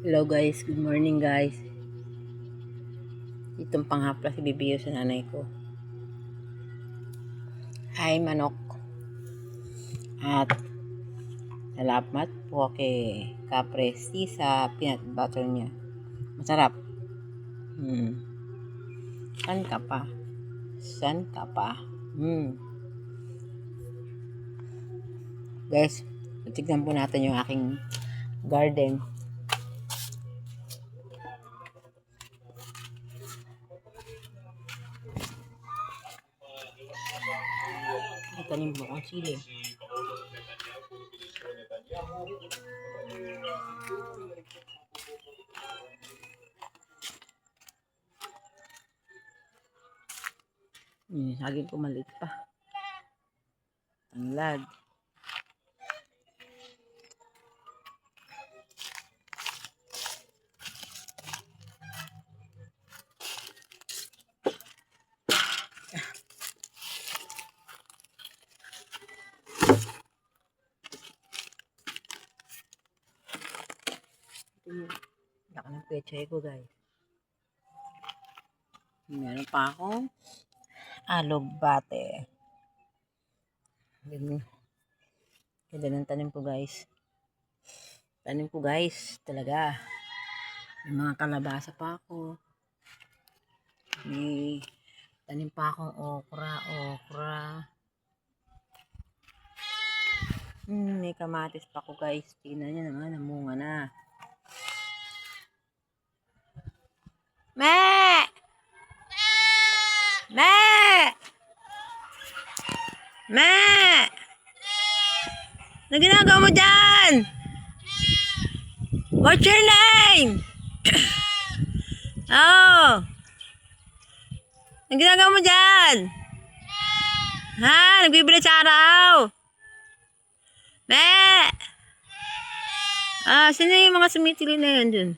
Hello guys, good morning guys. Itong panghapla si Bibiyo sa nanay ko. Hi manok. At salamat po kay Capresti sa peanut butter niya. Masarap. San ka pa? San ka pa? Guys, tignan po natin yung aking garden. Itanim mo ang sili. Saging ko maliit pa. Tanglad. Laki ng pechay ko guys. Meron pa akong alugbate. Ganda ng tanim ko guys. Tanim ko guys, talaga. May mga kalabasa pa ako. May tanim pa akong okra. May kamatis pa ako guys. Tingnan nyo naman, namunga na. Me! Me! Me! Ano ginagawa mo dyan? What's your name? Oh! Ano ginagawa mo dyan? Ha? Nagbibili sa araw? Me! Sino yung mga sumitili na yan dun?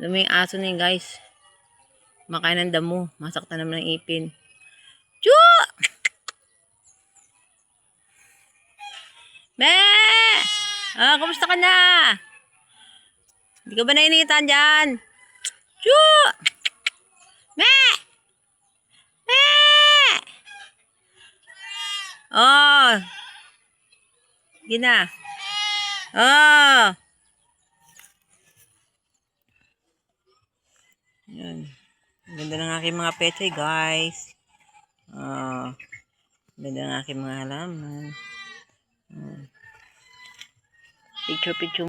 May aso na yun guys. Makain ng damo. Masaktan naman ng ipin. Chu! Me! Kumusta ka na? Hindi ka ba nainitan dyan? Chu! Me! Me! Oh! Sige na. Oh! Yan. Ganda ng aking mga pechay guys. Ganda ng aking mga halaman. Picture